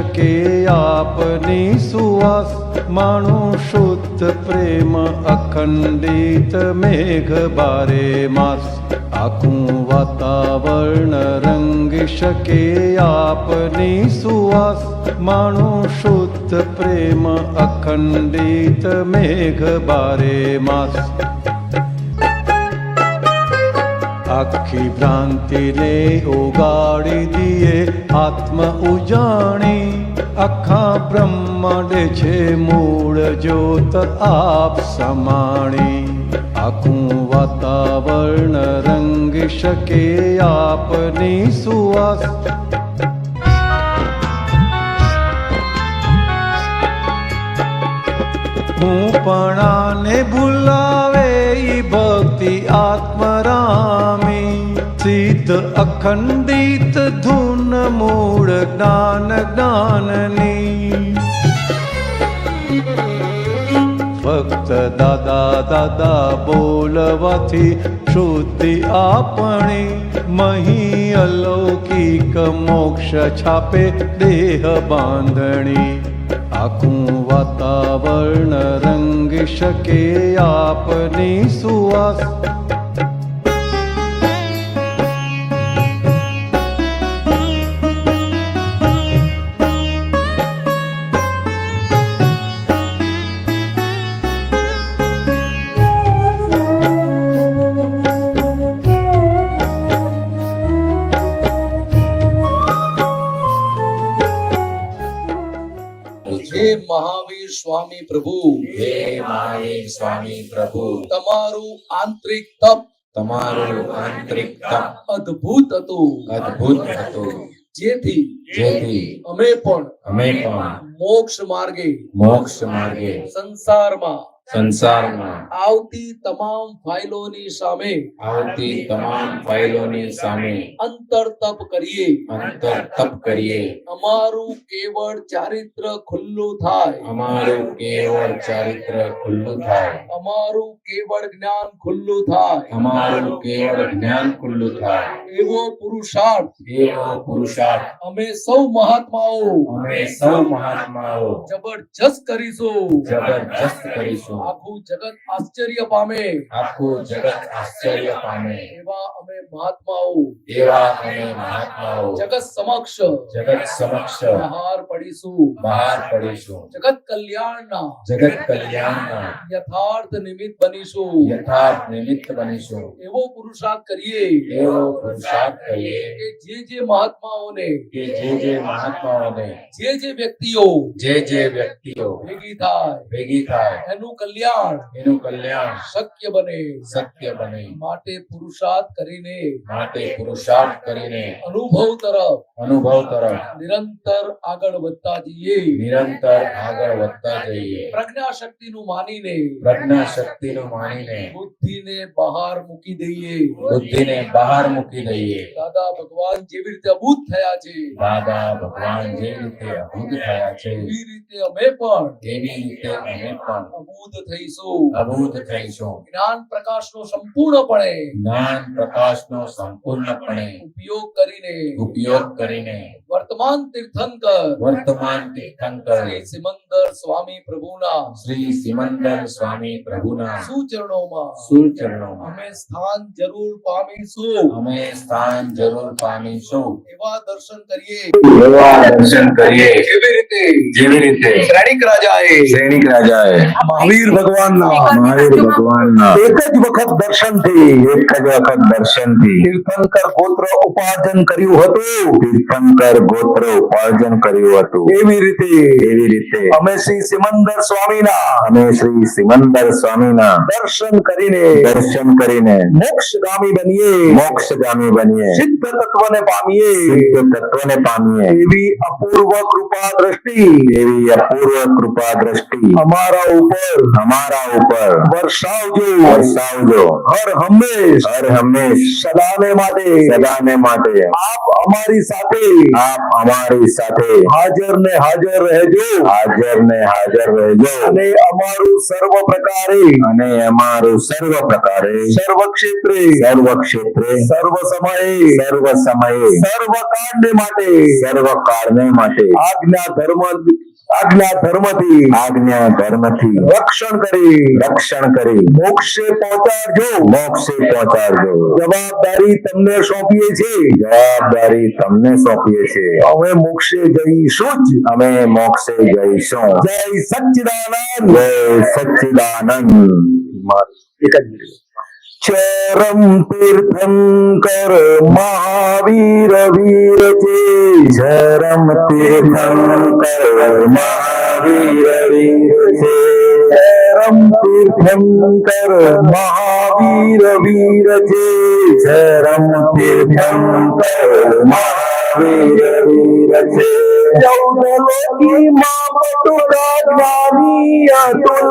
શકે આપની સુવાસ, માણું શુદ્ધ પ્રેમ અખંડિત મેઘ બારે માસ. આખું વાતાવરણ રંગી શકે આપની સુવાસ, માણું શુદ્ધ પ્રેમ અખંડિત મેઘ બારે માસ. આખી ભ્રાંતિને ઉગાડી દીએ આત્મ ઉજાણી, આખા બ્રહ્માંડ છે મૂળ જ્યોત આપ સમાણી. આખું વાતાવરણ રંગી શકે આપની સુવાસ. હું પણ આને ભૂલાવે ઈ ભક્તિ આત્મરામી, સિદ્ધ અખંડિત ધૂન મૂળ જ્ઞાન જ્ઞાનની. ફક્ત દાદા દાદા બોલવાથી શુદ્ધિ આપણી, મહી અલૌકિક મોક્ષ છાપે દેહ બાંધણી. આખું વાતાવરણ રંગી શકે આપની સુવાસ. હે મહાવીર સ્વામી પ્રભુ, હે મહાવીર સ્વામી પ્રભુ, તમારું આંતરિક તપ તમારું આંતરિક તપ અદ્ભુત હતું, અદ્ભુત હતું, જેથી જેથી અમે પણ મોક્ષ માર્ગે મોક્ષ માર્ગે સંસારમાં આવતી તમામ ફાઇલોની સામે અંતર તપ કરીએ. અમારું કેવળ ચારિત્ર ખુલ્લું થાય, અમારું કેવળ ચારિત્ર ખુલ્લું થાય, અમારું કેવળ જ્ઞાન ખુલ્લું થાય. એવો પુરુષાર્થ અમે સૌ મહાત્માઓ જબરજસ્ત કરીશું. આખું જગત આશ્ચર્ય પામે એવા અમે મહાત્માઓ જગત સમક્ષ બહાર પડીશું. જગત કલ્યાણના યથાર્થ નિમિત્ત બનીશું. એવો પુરુષાર્થ કરીએ કે જે મહાત્માઓને જે વ્યક્તિઓ ભેગી થાય એનું કલ્યાણ શક્ય બને. માટે પુરુષાર્થ કરીને અનુભવ તરફ નિરંતર આગળ વધતા જઈએ. પ્રજ્ઞા શક્તિનું માનીને બુદ્ધિને બહાર મૂકી દઈએ. દાદા ભગવાન જેવી રીતે અભૂત થયા છે, એવી રીતે અમે પણ અભૂત થઈશું. જ્ઞાન પ્રકાશનો સંપૂર્ણપણે ઉપયોગ કરીને વર્તમાન તીર્થંકર શ્રી સિમંદર સ્વામી પ્રભુના સુચરણોમાં અમે સ્થાન જરૂર પામીશું. એવા દર્શન કરીએ જેવી રીતે શ્રેણિક રાજાએ મહાવીર ભગવાનના એક જ વખત દર્શનથી તીર્થંકર ગોત્ર ઉપાર્જન કર્યું હતું. એવી રીતે અમે શ્રી સિમંદર સ્વામીના દર્શન કરીને મોક્ષગામી બનીએ. સિદ્ધ તત્વને પામીએ. એવી અપૂર્વ કૃપા દ્રષ્ટિ અમારા ઉપર વર્ષાવજો. હર હંમેશ સદાને માટે આપ અમારી આપ અમારી સાથે હાજર ને હાજર રહેજો અને અમારું સર્વ પ્રકારે સર્વ ક્ષેત્રે સર્વ સમયે સર્વ કારણે માટે આજ્ઞા ધર્મથી રક્ષણ કરી મોક્ષે પહોંચાડજો જવાબદારી તમને સોંપીએ છીએ અમે મોક્ષે જઈશું જય સચ્ચિદાનંદ એક જ મિનિટ ચરમ તીર્થંકર મહાવીર વીર છે ચરમ તીર્થંકર મહાવીર વીર છે ચૌદ લોકી માં પટુકા જ્ઞાની અતુલ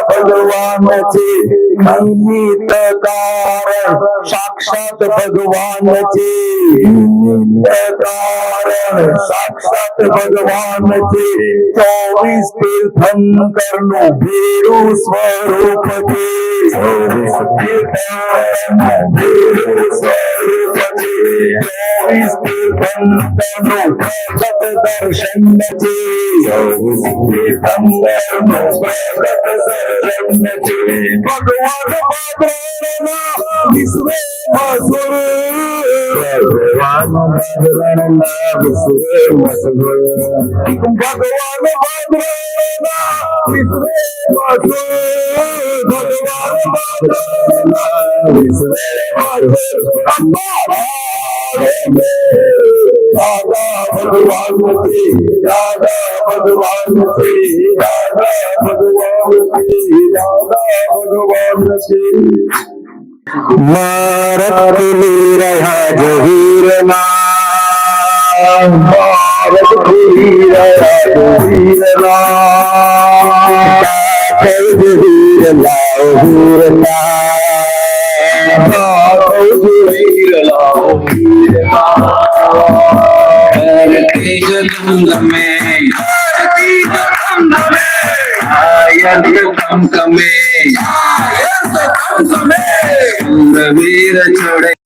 ભગવાન છે નિમિત્ત કારણ સાક્ષાત ભગવાન છે સાક્ષાત ભગવાન છે 24 તીર્થંકર નું ભેરું સ્વરૂપ છે 24 તીર્થંકર નું દર્શન છે ભગવાન મારતી રહ્યા જો વીરના વીર છોડે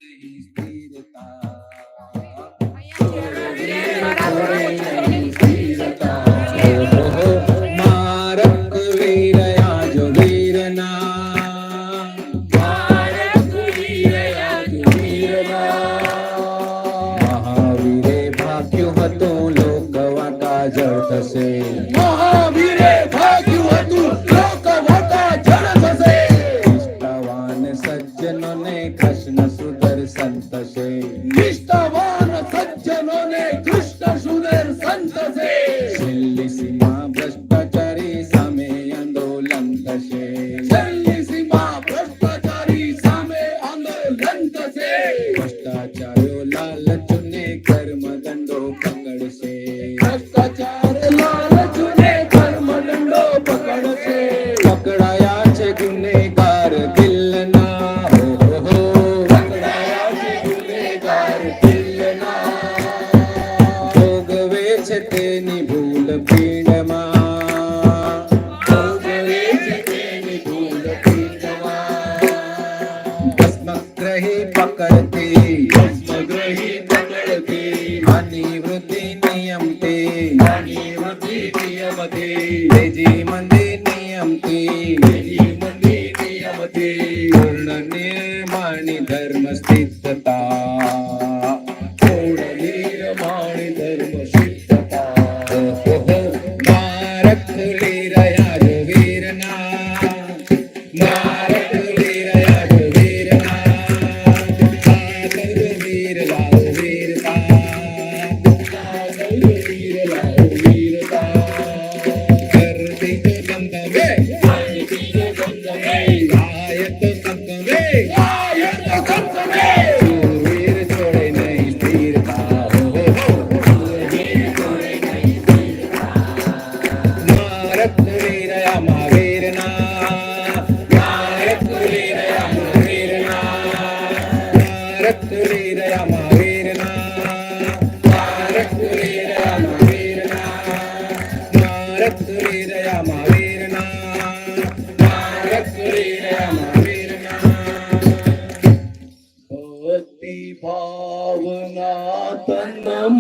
Hey!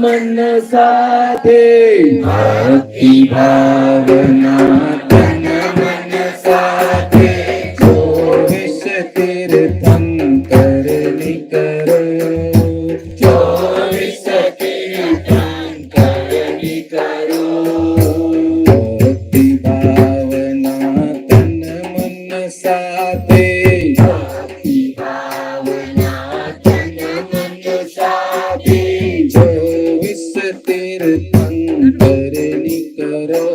મન સાથે ભક્તિ ભાવના તન મન સાથે 24 તીર્થંકર નિકરો 24 તીર્થંકર નિકરો ભક્તિ ભાવના તન મન સાથે ભક્તિ ભાવના તન મન સાથે 24 તીર્થંકર નિકરો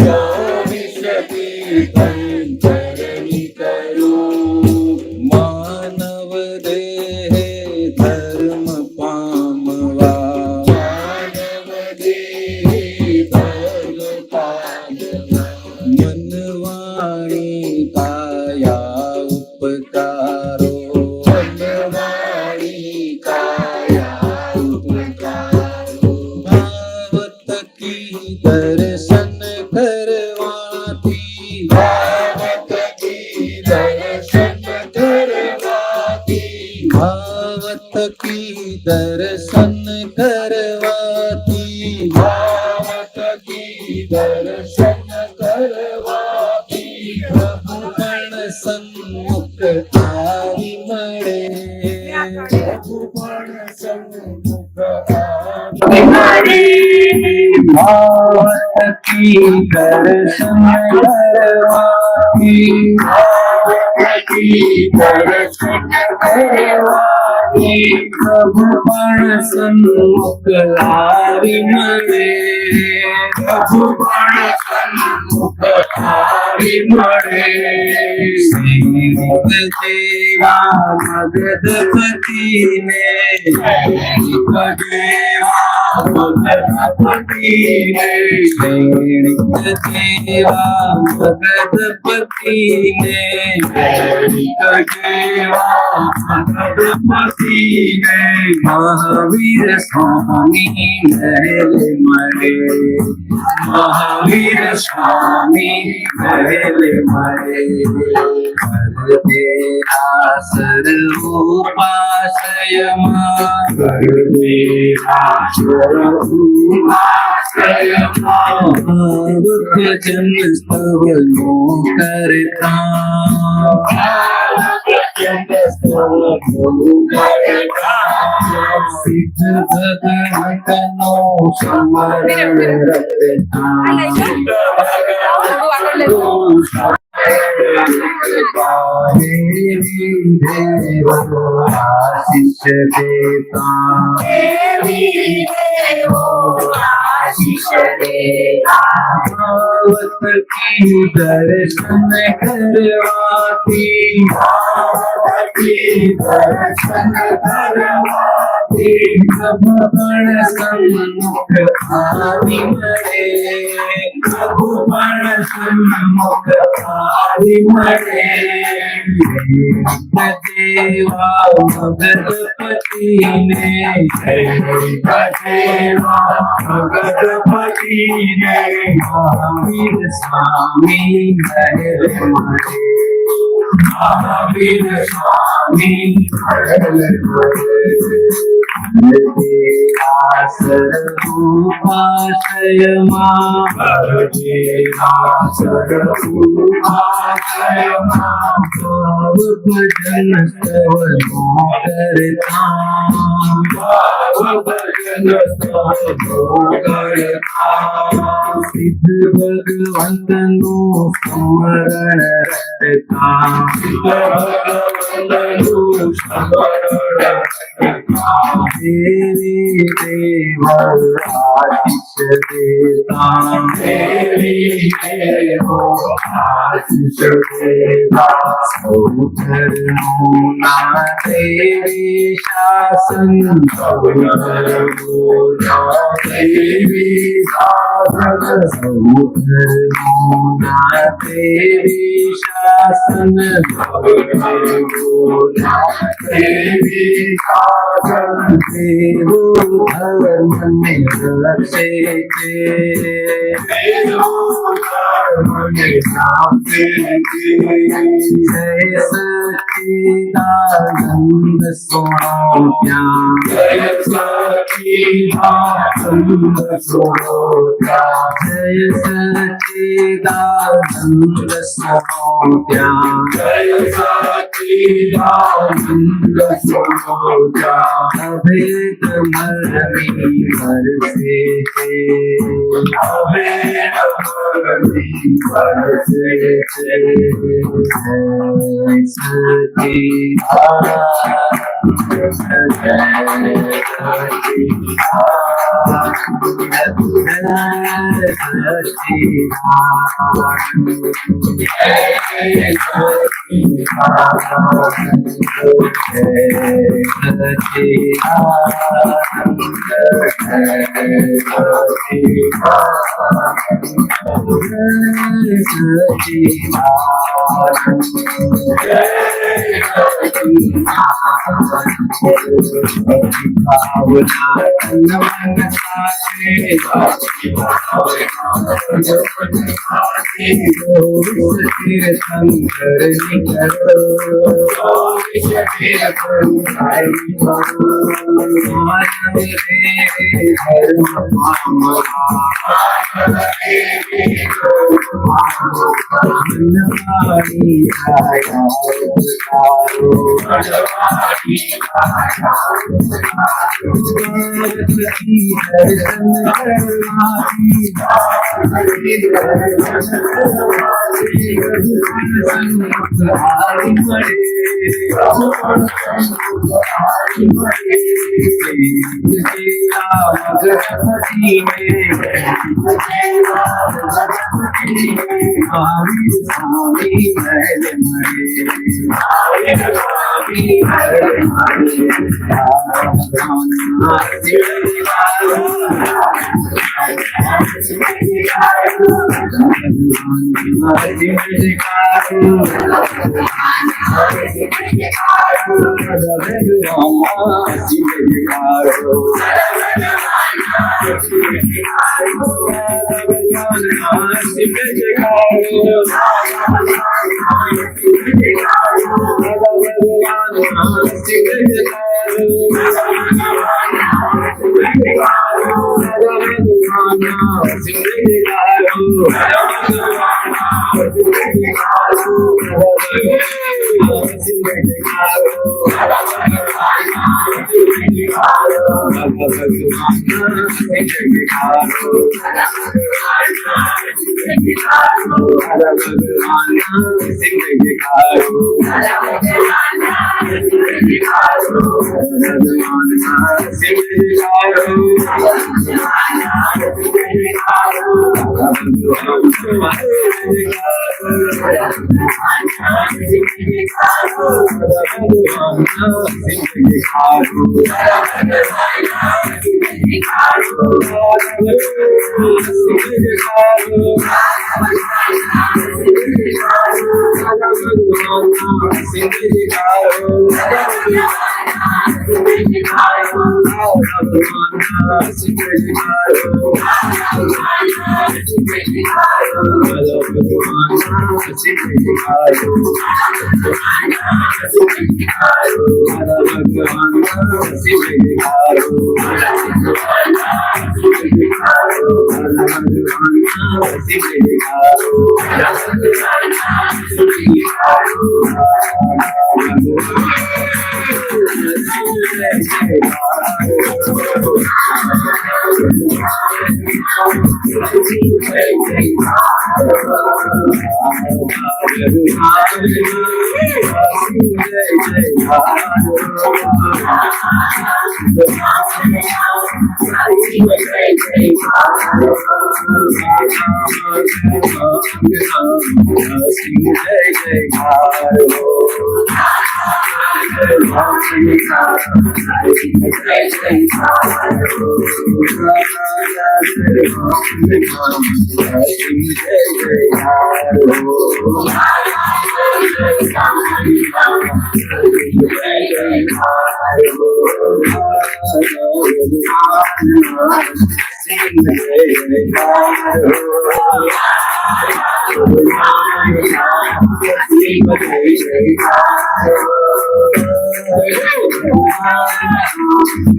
24 તીર્થંકર નિકરો માનવ દેહ ધર્મ પામવા માનવ દેહ ધર્મ પામવા મન વાણી કાયા ઉપકારો મન વાણી કાયા ઉપકારો ભાવત કી દર્શન કરવાથી ભાવત કી દર્શન કરવાથી ભાવત કી દર્શન કરવાથી ભાવત કી દર્શન કરવાથી પ્રભુ પણ સન્મુખ આવી મળે પ્રભુ પણ સન્મુખ આવી મળે ભાવત કી દર્શન કરવાથી ભાવત કી દર્શન કરવાથી પ્રભુ પણ સન્મુખ આવી મળે પ્રભુ પણ સન્મુખ આવી મળે દેવા મગધપતિને દેવા મગધપતિને દેવા મગધપતિને દેવા મગધપતિને મહાવીર સ્વામી મહેલ મળે મહાવીર સ્વામી મહેલ મળે કરદે આસર ઉપાશ્રયમાં કરદે આસર ઉપાશ્રયમાં ભક્તજન સ્તવનો કરતા સિદ્ધ ભગવંતનો સ્મરણ રખતા આશીષ દેતા ભાવત કી દર્શન કરવાથી ભાવત કી દર્શન કરવાથી પ્રભુ પણ સન્મુખ આવી મળે પ્રભુ પણ સન્મુખ આવી મળે દેવા મગધપતિને દેવા મગધપતિને મહાવીર સ્વામી મહેલ મળે મહાવીર સ્વામી મહેલ મળે આસર ઉપાશ્રયમાં આસર ઉપાશ્રયમાં ભજન સ્તવનો કરતા સિદ્ધ ભગવંતનું સ્મરણ રખતા દેવી દેવ આશીષ દેતા દેવી દેવ આશીષ દેતા સૌ ધર્મોના દેવી શાસન સૌ ધર્મોના દેવી શાસન સૌ ધર્મોના દેવી શાસન સૌ ધર્મોના દેવી શાસન દેવો ધર્મને રક્ષે છે દેવો ધર્મને સાંભળે છે જય સચ્ચિદાનંદ सुनो प्यार जय सच्चिदानंद सुनो प्यार जय सच्चिदानंद सुनो प्यार जय सच्चिदानंद सुनो प्यार अभेद मरणी बरसे अभेद मरणी बरसे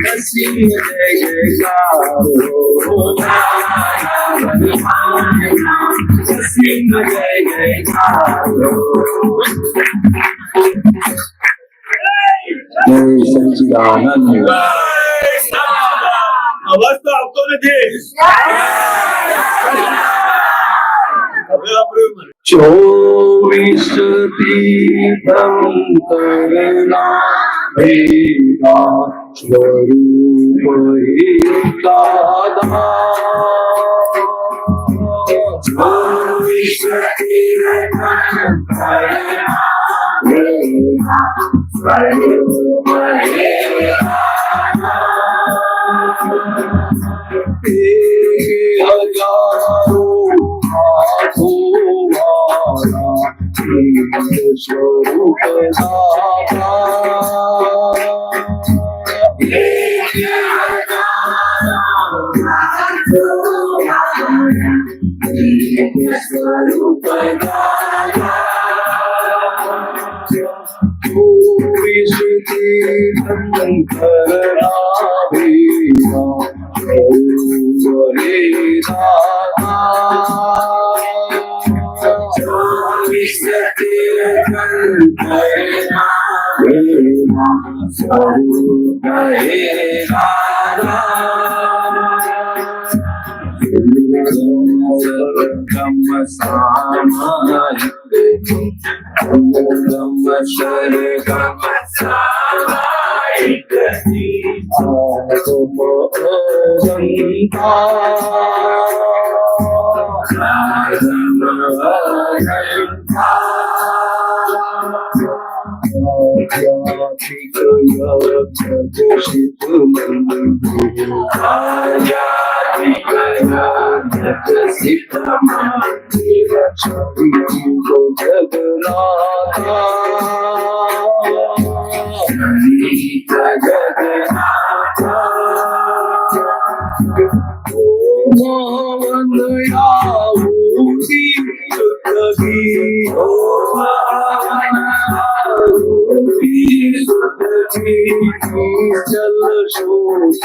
અસીમ જય જયકાર અસીમ જય જયકાર સચિદાનંદ અવાજ તો આવતો નથી. હવે આપણે 24 તીર્થંકરના ભેગા સ્વરૂપ દાદા 24 તીર્થંકરના ભેગા સ્વરૂપ હજારો સ્વરૂપ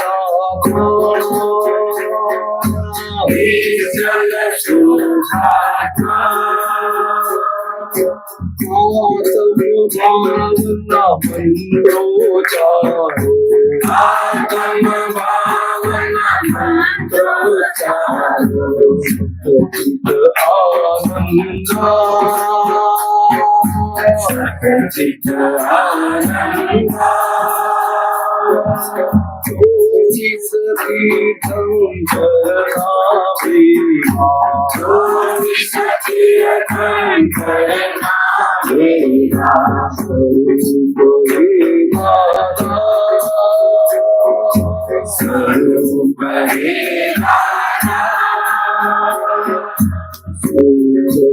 સ્વરૂપ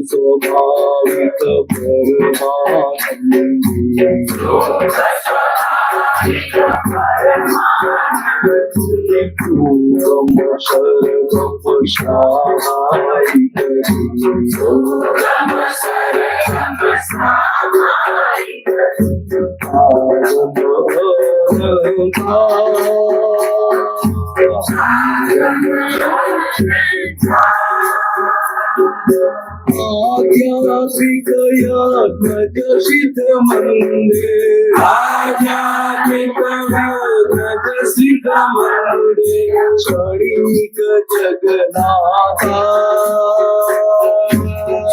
સ્વાભાવિક आध्यात्मिक यज्ञ सिद्ध मंदिर आध्यात्मिक यज्ञ सिद्ध मंदिर क्षणिक जगन्नाथा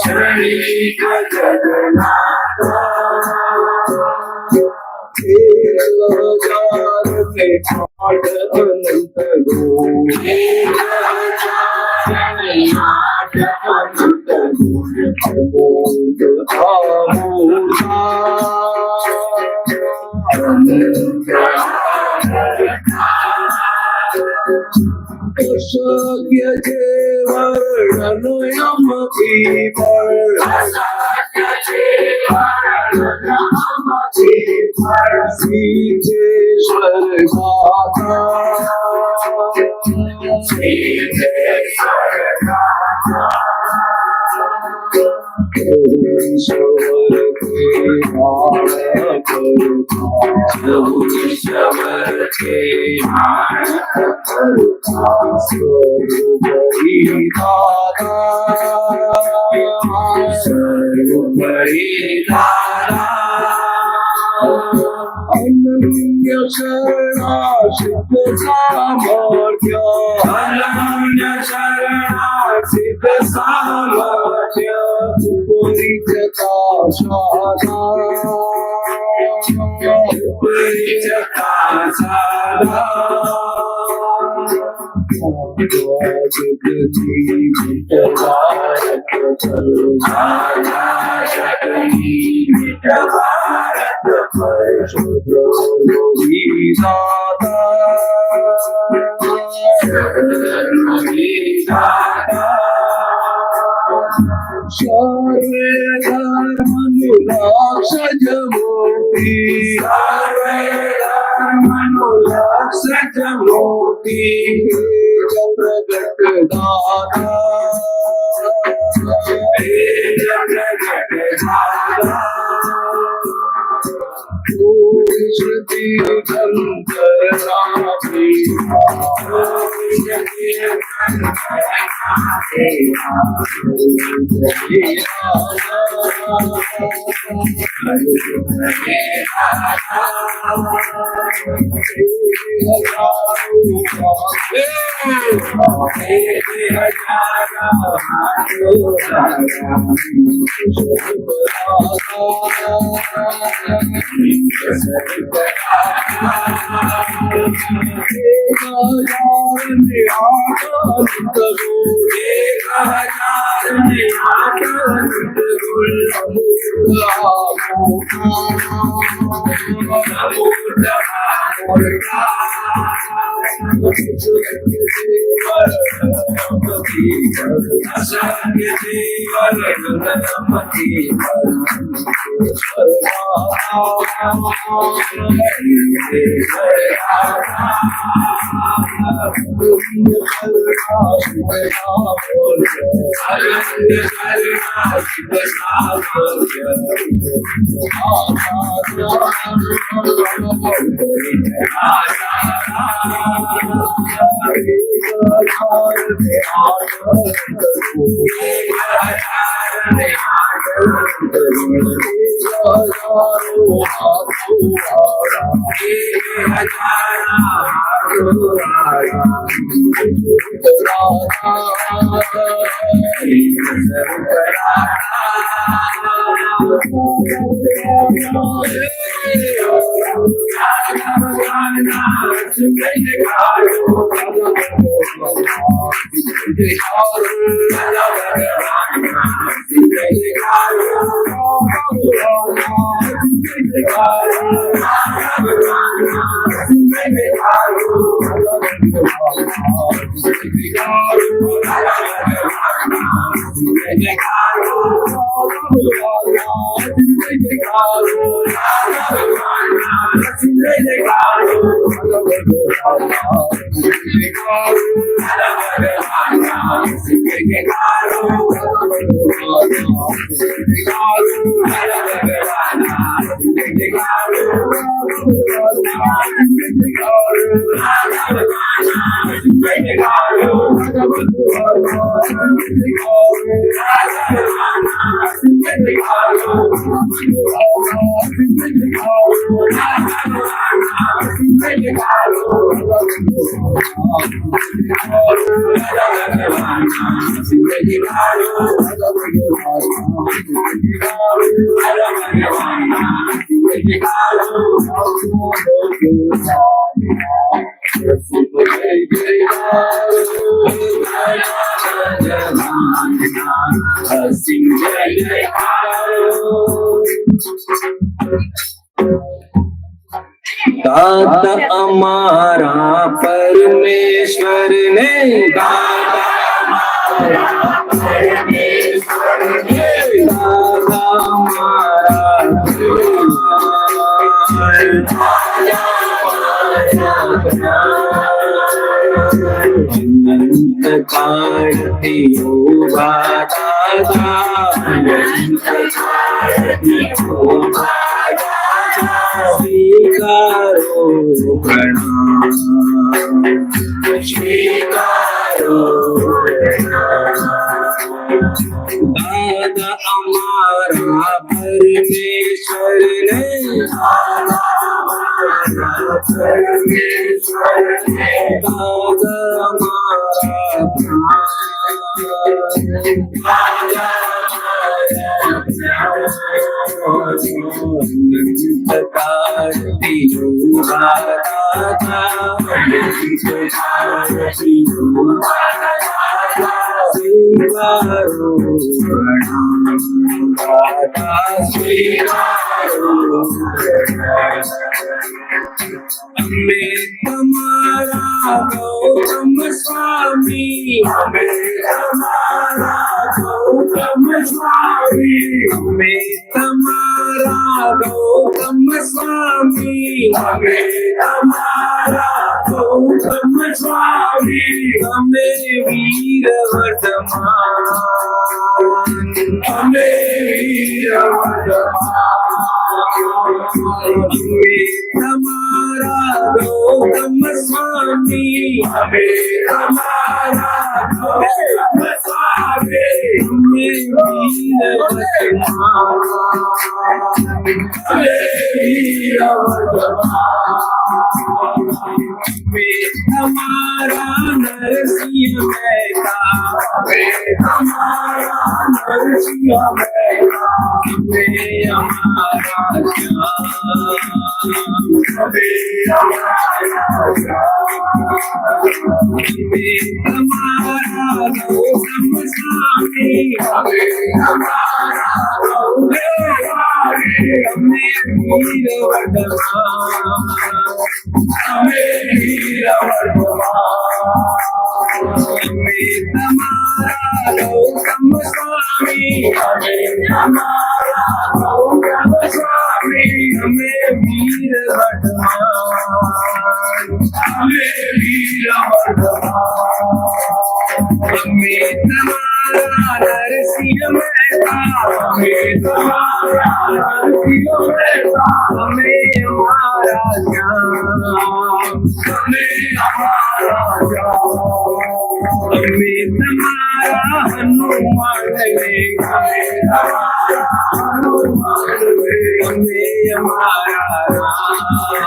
क्षणिक जगन्नाथा 1000 में आठ अनंत गुण 1000 में आठ अनंत गुण अमोघ अमूर्ता अशक्य जे वर्णन यम की सिद्धेश्वर गाथा ईश्वर के अनन्य शरणासित सामर्थ्य अनन्य शरणासित सामर्थ्य उपरिचता साधा उपरिचता साधा जगती भारत भारत सर्वे धर्मनुलक्ष जमोति सर्वे धर्मनुलक्ष जमोति प्रगट दाता प्रगट दाता श्रुति शंकरापि दाता हमारा परमेश्वर ने दाता अनंत काढ़ती होगा दादा अनंत काढ़ती होगा स्वीकारो दादा हमारा परमेश्वर ने दादा हमारा हमें तुम्हारा गौतम स्वामी हमें तुम्हारा गौतम स्वामी हमें तुम्हारा गौतम स्वामी हमें तुम्हारा गौतम स्वामी हमें वीर वर्धमान हमें वीर हमारा गौतम स्वामी हमें हमारा गौतम स्वामी हमें वीर वर्धमान हमें वीर हमारा नरसिंह मेहता हमारा नरसिंह मेहता हमारा हमारा गौतम स्वामी हमारा हमें वीर वर्धमान हमें वीर हमारा गौतम स्वामी हमें हमारा गौतम स्वामी हमें वीर वर्धमान हमें वीर हमें तुम्हारा नरसिंह मेहता हमें तुम्हारा नरसिंह मेहता हमें हमारा ज्ञान हमें हमारा ज्ञान हमें तुम्हारा हनुमान हमें हमारा हनुमान हमें हमारा राम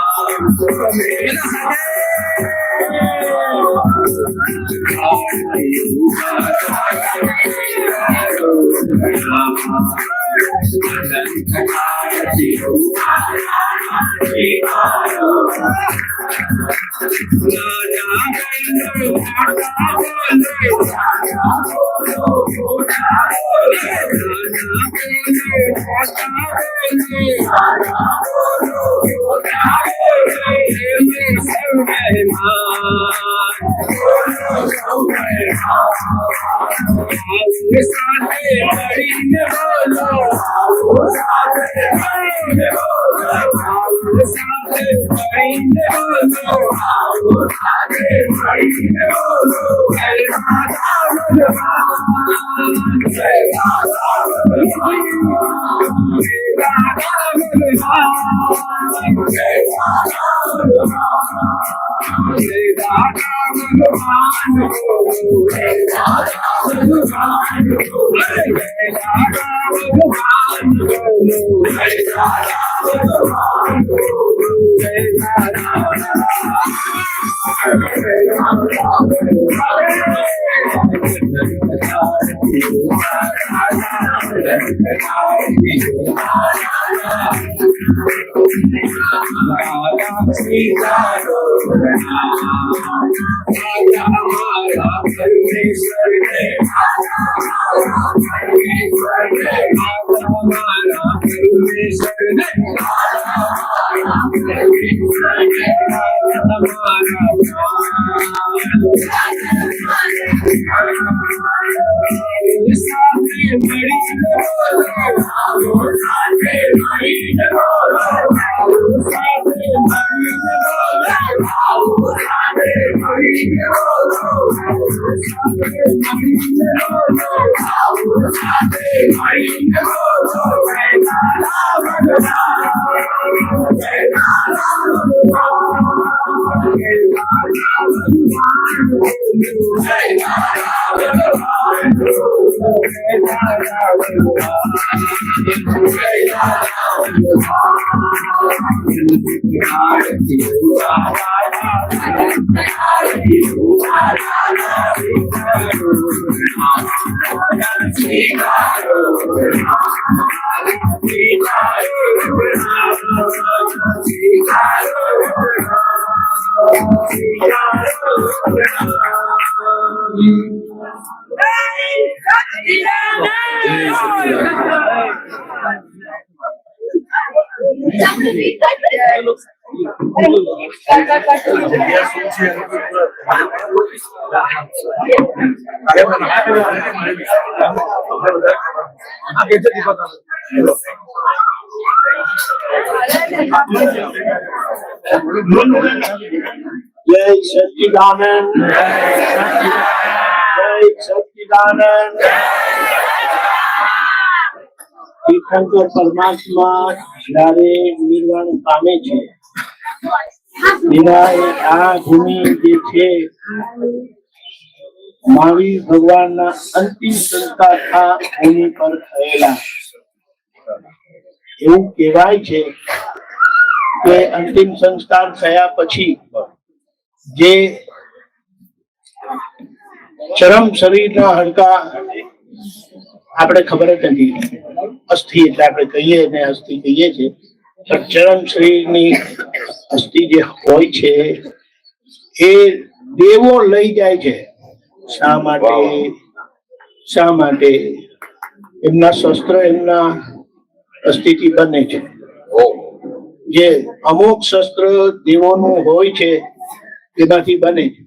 જય સચ્ચિદાનંદ, જય સચ્ચિદાનંદ. તીર્થંકર પરમાત્મા જ્યારે નિર્વાણ પામે છે ત્યારે આ ભૂમિ જે છે મહાવીર ભગવાનના અંતિમ સંસ્કાર આ ભૂમિ પર થયેલા. એવું કહેવાય છે કે અંતિમ સંસ્કાર થયા પછી જે ચરમ શરીરના હાડકા આપણે ખબર જ નથી, અસ્થિ એટલે આપણે કહીએ ને અસ્થિ કહીએ છીએ, પણ ચરમ શરીરની અસ્થિ જે હોય છે એ દેવો લઈ જાય છે. શા માટે? એમના શસ્ત્ર એમના અસ્થિથી બને છે. જે અમુક શસ્ત્ર દેવોનું હોય છે તેમાંથી બને છે.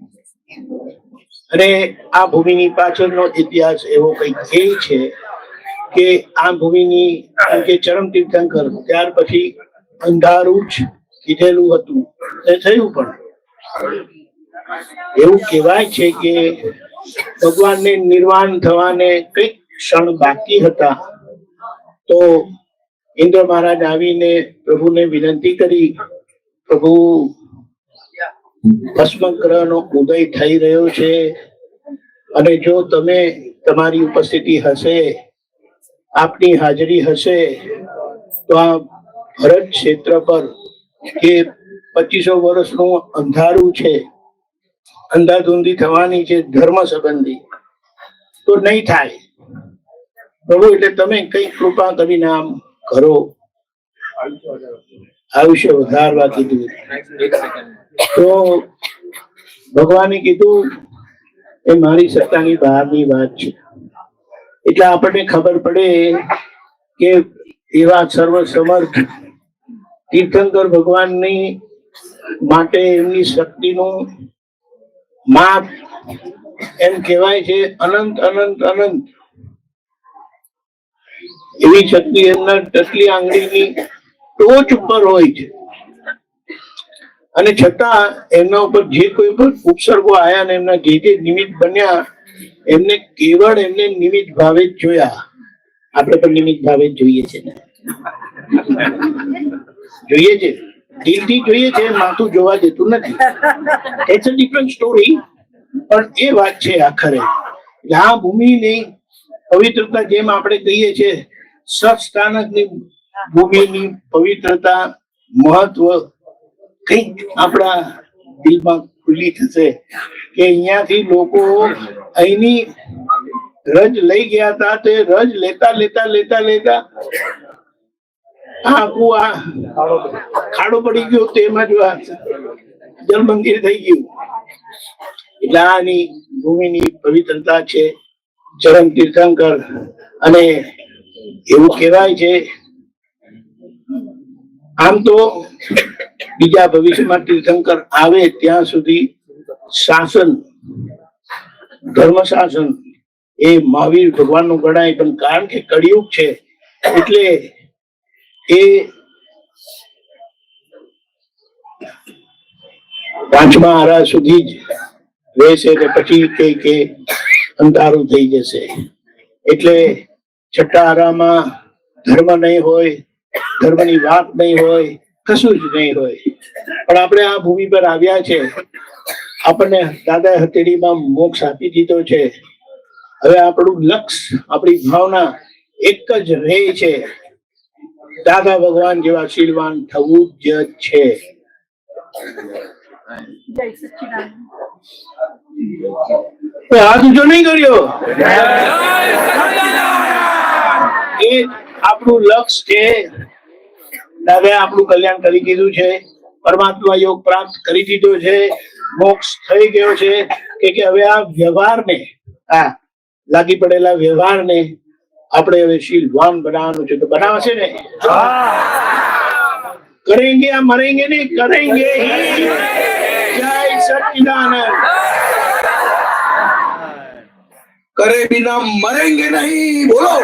અને આ ભૂમિની પાછળનો ઇતિહાસ એવો કંઈક એ છે કે આ ભૂમિની કે ચરમ તીર્થંકર ત્યાર પછી અંધારું જ કીધેલું હતું તે થયું. પણ એવું કહેવાય છે કે ભગવાનને નિર્વાણ થવાને કંઈક ક્ષણ બાકી હતા તો ઇન્દ્ર મહારાજ આવીને પ્રભુને વિનંતી કરી, પ્રભુ ભસ્મ ગ્રહનો ઉદય થઈ રહ્યો છે અને જો તમે તમારી ઉપસ્થિતિ હશે, આપની હાજરી હશે તો આ ભરત ક્ષેત્ર પર કે 2500 વર્ષનું અંધારું છે, અંધાધૂંધી થવાની છે ધર્મ સંબંધી, તો નહીં થાય પ્રભુ. એટલે તમે કઈ કૃપા કરીને આમ કરો, આયુષ્ય વધારવા કીધું. તો ભગવાને કીધું એ મારી સત્તાની બહારની વાત છે. એટલે આપણને ખબર પડે કે એવા સર્વ સમર્થ તીર્થંકર ભગવાનની માટે એમની શક્તિનું માપ એમ કહેવાય છે અનંત અનંત અનંત. એવી શક્તિ એમના ટચલી આંગળીની ટોચ ઉપર હોય છે. અને છતાં એમના ઉપર જે કોઈ પણ ઉપસર્ગો આવ્યા ને એમના જે નિમિત્ત બન્યા એમને કેવળ એમને નિમિત્ત ભાવે જ જોયા. આપણે પણ નિમિત્ત ભાવે જ જોઈએ છે ને, જોઈએ છે, દિલથી જોઈએ છે, માથું જોવા દેતું નથી. It's a different story. પણ એ વાત છે આખરે આ ભૂમિની પવિત્રતા, જેમ આપણે કહીએ છીએ સત્સ્થાનકની ભૂમિની પવિત્રતા, મહત્વ કંઈક આપણા દિલમાં ખુલ્લી થશે કે અહીંયાથી લોકો અહીંની રજ લઈ ગયા હતા. તે રજ લેતા લેતા લેતા લેતા આખું આ ખાડો પડી ગયો, તેમાં જો જલ મંદિર થઈ ગયું. એટલે આની ભૂમિની પવિત્રતા છે ચરમ તીર્થંકર. અને એવું કહેવાય છે આમ તો બીજા ભવિષ્યમાં તીર્થંકર આવે ત્યાં સુધી શાસન, ધર્મ શાસન એ મહાવીર ભગવાનનું ગણાય. પણ કારણ કે કળિયુગ છે એટલે એ 5મા આરા સુધી જ રહેશે ને પછી કઈ કે અંધારું થઈ જશે. એટલે 6ઠા આરામાં ધર્મ નહીં હોય, ધર્મની વાત નહીં હોય, કશું જ નહીં હોય. પણ આપણે આ ભૂમિ પર આવ્યા છે આપણને દાદા હથેળીમાં મોક્ષ આપી દીધો છે. હવે આપણું લક્ષ્ય, આપણી ભાવના એક જ રહે છે, દાદા ભગવાન જેવા શીલવાન થવું જ છે. હાથ ઊંચો નહીં કર્યો. એ આપણું લક્ષ્ય છે. દાદાએ આપણું કલ્યાણ કરી દીધું છે, પરમાત્મા યોગ પ્રાપ્ત કરી દીધો છે, મોક્ષ થઈ ગયો છે કે હવે આ વ્યવહારને, આ લાગી પડેલા વ્યવહારને આપણે હવે શીલવાન બનાવવાનું છે. તો બનાવશે ને? કરેંગે या मरेंगे नहीं, करेंगे ही. जय सच्चिदानंद. करे बिना मरेंगे नहीं, बोलो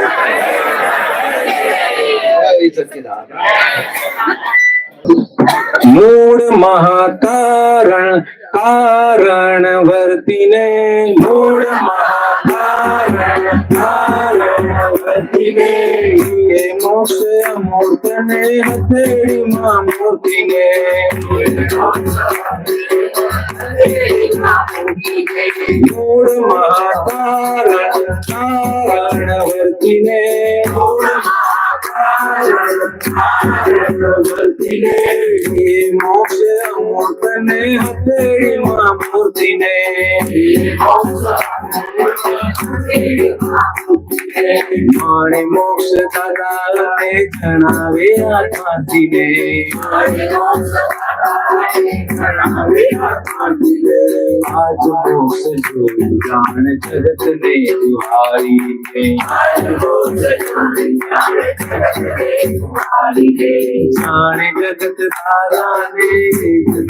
जय सच्चिदानंद. मूળ મહાકારણ કારણ વર્તીને, મૂળ મહાકારણ કારણ વર્તીને, એ મોક્ષ અમૂર્તને હથેળીમાં મૂર્તિને, મૂળ મહાકારણ કારણ વર્તીને, મોક્ષ અમૂર્તને હથેળીમાં મૂર્તિને, માણે મોક્ષ દાદાને જણાવે આત્માજીને, આજ મોક્ષ જોયું જાણ જગત ને તુહારી, જાણે જગત દાદાને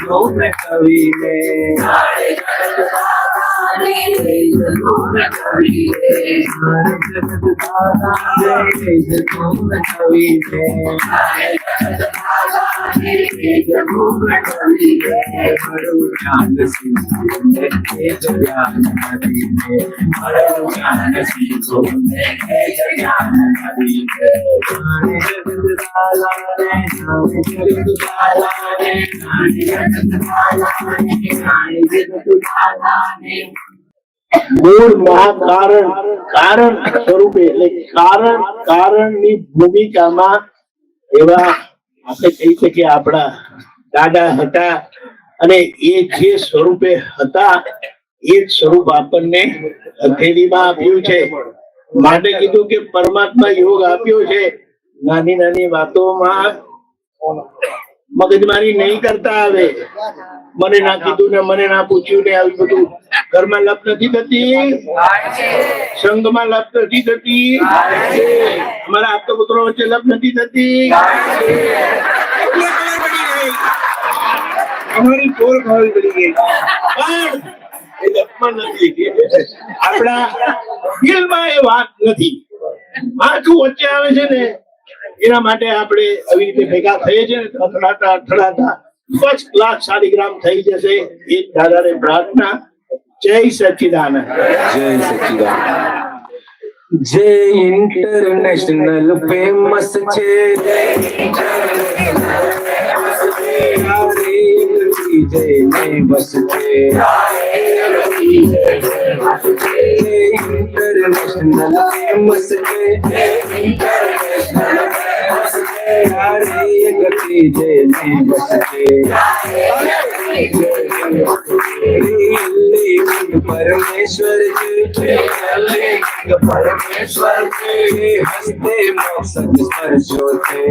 ગૌન કવિને, જાણે જગત દાદાને ગૌન કવિને, મારું જ્ઞાન સિંધુને એ જ્ઞાન નદીને, મારું જ્ઞાન સિંધુને એ જ્ઞાન નદીને, જાણે જગત દાદાને, જાણે જગત દાદાને, જાણે જગત દાદાને, જાણે જગત દાદાને. મૂળ મહાકારણ કારણ સ્વરૂપે, એટલે કારણ કારણની ભૂમિકામાં એવા આપણે કહી શકીએ આપણા દાદા હતા, અને એ જે સ્વરૂપે હતા એ જ સ્વરૂપ આપણને હથેળીમાં આપ્યું છે. માટે કીધું કે પરમાત્મા યોગ આપ્યો છે. નાની નાની વાતોમાં મગજમારી નહીં કરતા. આવે મને ના કીધું ને મને ના પૂછ્યું ને આવી બધું ઘરમાં લપ નથી થતી, સંઘમાં લપ નથી થતી, અમારા આપતો પુત્રો વચ્ચે લપ નથી થતી, અમારી ચોર ખાવી પડી ગઈ, પણ એ લપમાં નથી. આપણા દિલમાં એ વાત નથી. માથું વચ્ચે આવે છે ને એના માટે આપણે આવી રીતે ભેગા થઈએ છીએ ને, અથડાતા અથડાતા ફર્સ્ટ ક્લાસ શાલિગ્રામ થઈ જશે. એ દાદાને પ્રાર્થના. જય સચ્ચિદાનંદ. जय सच्चिदानंद. जय इंटरनेशनल फेमस छे, जय ने बस छे, इंटरनेशनल फेमस छे, गति जय ने बस छे, परमेश्वर परमेश्वर हस्ते मोक्ष स्पर्शो छे,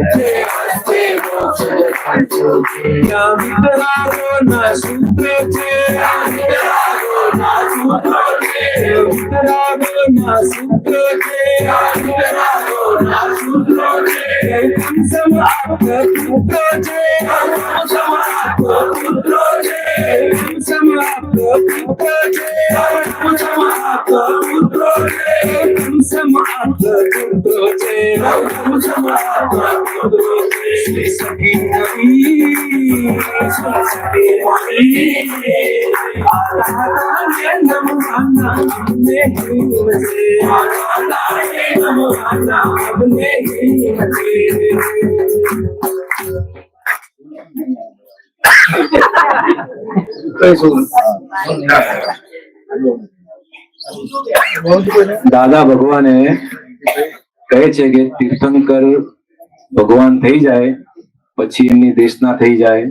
हस्ते मोक्ष स्पर्शो छे, वितरागो ना सूत्र छे, वितरागो ना सूत्र छे, वितरागो ना सूत्र छे, वितरागो ना सूत्र छे, समाप्त पुत्र छे, समाप्त पुत्र छे, समाप्त पुत्र छे, समाप्त पुत्र छे, समाप्त पुत्र छे, समाप्त पुत्र छे, सखी नवी सखी नवी आराधना नमो ने हिमसे, आराधना नमो ने हिमसे. દાદા ભગવાને કહે છે કે તીર્થંકર ભગવાન થઈ જાય પછી એમની દેશના થઈ જાય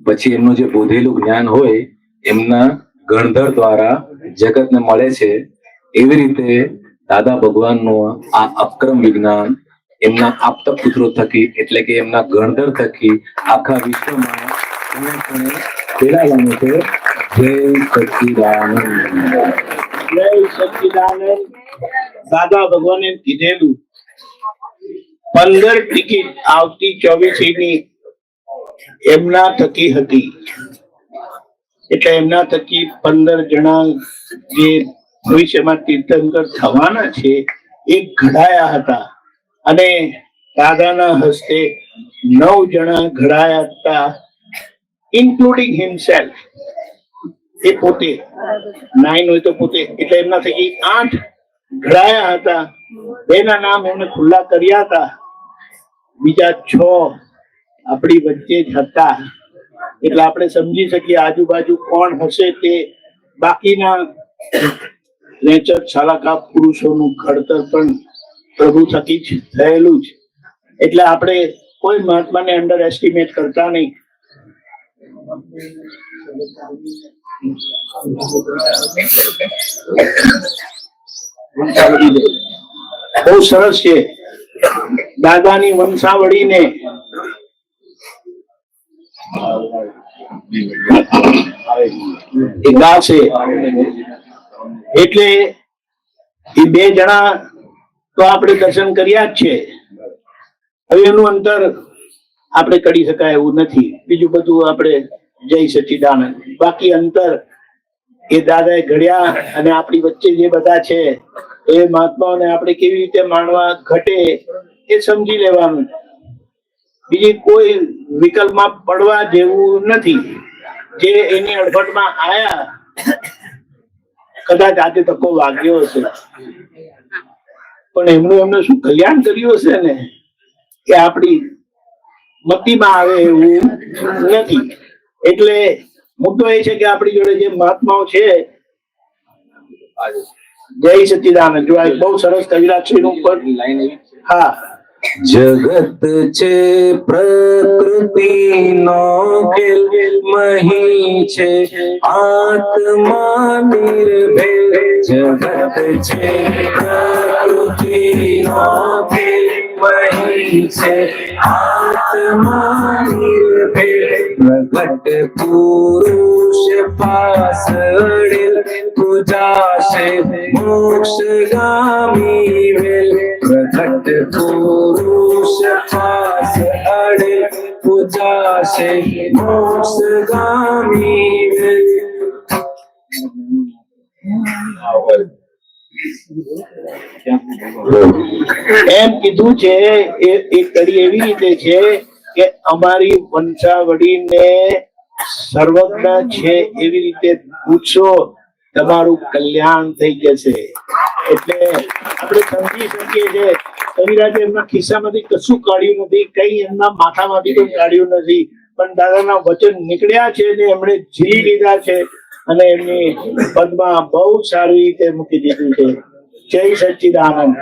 પછી એમનું જે બોધેલું જ્ઞાન હોય એમના ગણધર દ્વારા જગતને મળે છે. એવી રીતે દાદા ભગવાનનું આ અપક્રમ વિજ્ઞાન એમના આપતા પુત્રો થકી એટલે કે એમના ગણધર થકી આખા વિશ્વમાં ફેલાવાનું છે. જય સચ્ચિદાનંદ. જય સચ્ચિદાનંદ. દાદા ભગવાને કીધેલું 15 ટિકિટ આવતી 24 ની એમના થકી હતી. એટલે એમના થકી 15 જણા જે ભવિષ્યમાં તીર્થંકર થવાના છે એ ઘડાયા હતા અને દાદાના હસ્તે 9 જણા ઘડાયા હતા ઇન્ક્લુડિંગ હિમસેલ્ફ. એ પોતે 9 હોય તો પોતે એટલે એમના થકી 8 ઘડાયા હતા. 2 ના નામ એમને ખુલ્લા કર્યા હતા, બીજા 6 આપણી વચ્ચે જ હતા. એટલે આપણે સમજી શકીએ આજુબાજુ કોણ હશે તે. બાકીના નેચર સાલાકા પુરુષોનું ઘડતર પણ પ્રભુ થકી જ થયેલું જ. એટલે આપણે કોઈ મહાત્માને અંડર એસ્ટિમેટ કરતા નહીં. બહુ સરસ છે દાદાની વંશાવળીને એ ગાશે. એટલે એ 2 જણા તો આપણે દર્શન કર્યા જ છે. હવે એનું અંતર આપણે કરી શકાય એવું નથી. બીજું બધું આપણે જય સચ્ચિદાનંદ. બાકી અંતર એ દાદાએ ઘડ્યા અને આપણી વચ્ચે જે બધા છે એ મહાત્માઓને આપણે કેવી રીતે માણવા ઘટે એ સમજી લેવાનું. બીજી કોઈ વિકલ્પમાં પડવા જેવું નથી. જે એની અડફટમાં આયા કદાચ આજે તકો વાગ્યો હશે પણ એમને શું કલ્યાણ કર્યું હશે ને કે આપણી મતીમાં આવે એવું નથી. એટલે મુદ્દો એ છે કે આપણી જોડે જે મહાત્માઓ છે. જય સચ્ચિદાનંદ. જો આ બહુ સરસ કવિરાજ નું લાઈન. હા. જગત છે પ્રકૃતિનો ખેલ, મહી છે આત્મા નિર્ભેળ. જગત છે પ્રકૃતિનો ખેલ, મહી છે આત્મા નિર્ભેળ. પ્રગટ પુરુષ પાસળેલ, પૂજાશે મોક્ષગામી વેલ. પ્રગટ પુરુષ પાસળેલ, પૂજાશે મોક્ષગામી વેલ. એમ કીધું છે. એ કડી એવી રીતે છે કે અમારી વંશાવળીને સર્વજ્ઞ છે એવી રીતે પૂછો, તમારું કલ્યાણ થઈ જશે. એટલે આપણે સમજી શકીએ છીએ કવિરાજે એમના ખિસ્સામાંથી કશું કાઢ્યું નથી, કઈ એમના માથામાંથી પણ કાઢ્યું નથી, પણ દાદાના વચન નીકળ્યા છે ને એમણે ઝીલી લીધા છે અને એમની પદમાં બહુ સારી રીતે મૂકી દીધું છે. જય સચ્ચિદાનંદ.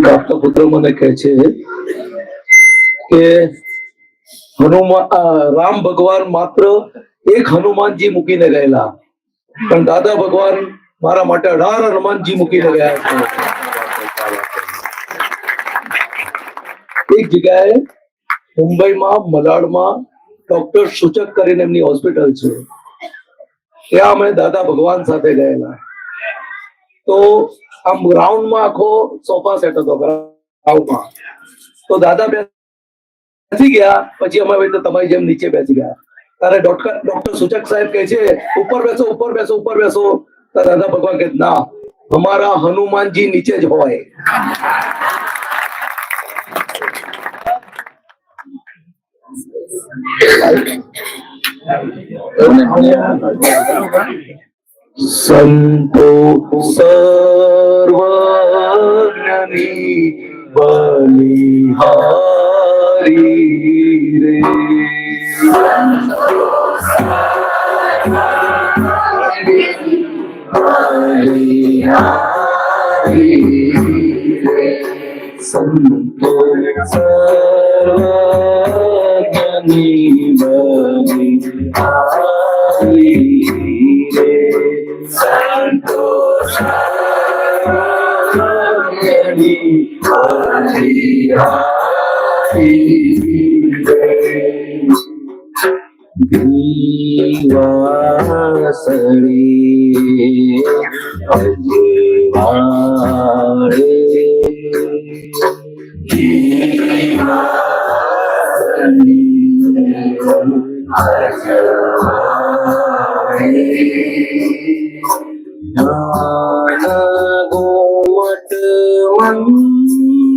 આપતા પુત્ર મને કહે છે કે રામ ભગવાન માત્ર એક હનુમાનજી મૂકીને ગયેલા, પણ દાદા ભગવાન મારા માટે 18 હનુમાનજી મૂકીને ગયા છે. એક જગ્યાએ મુંબઈમાં મલાડમાં ડોક્ટર સૂચક કરીને એમની હોસ્પિટલ છે, ત્યાં અમે દાદા ભગવાન સાથે ગયેલા. તો આમ ગ્રાઉન્ડમાં આખો સોફા સેટ હતો ગ્રાઉન્ડમાં. તો દાદા બેસી ગયા, પછી અમે તો તમારી જેમ નીચે બેસી ગયા. ત્યારે ડોક્ટર સૂચક સાહેબ કહે છે ઉપર બેસો, ઉપર બેસો, ઉપર બેસો. દાદા ભગવાન કહે ના, અમારા હનુમાનજી નીચે જ હોય. સંતો સર્વજ્ઞની બલિહારી રે સંતો સર્વજ્ઞની બલિહારી રે સંતો સર્વજ્ઞની બલિહારી રે દીવાસળી અજવાળે જ્ઞાન ગોમટ મંદિર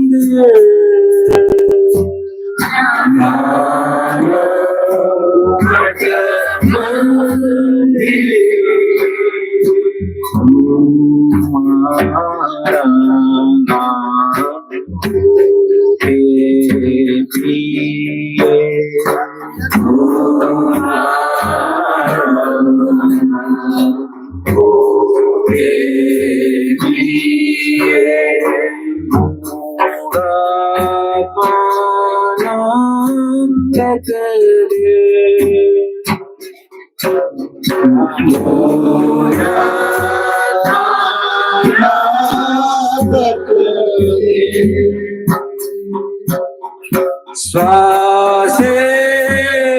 શ્વાસે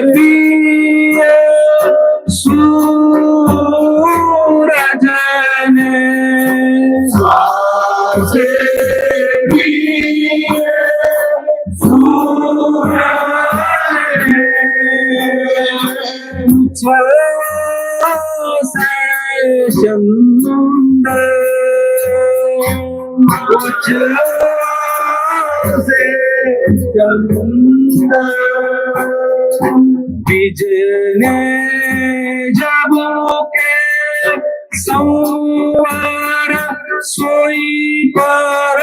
પ્રિય સૂરજને શ્વાસે પ્રિય શ્વાસે ચંદ્ર બીજને જબો કે સંવાર સોઈ પર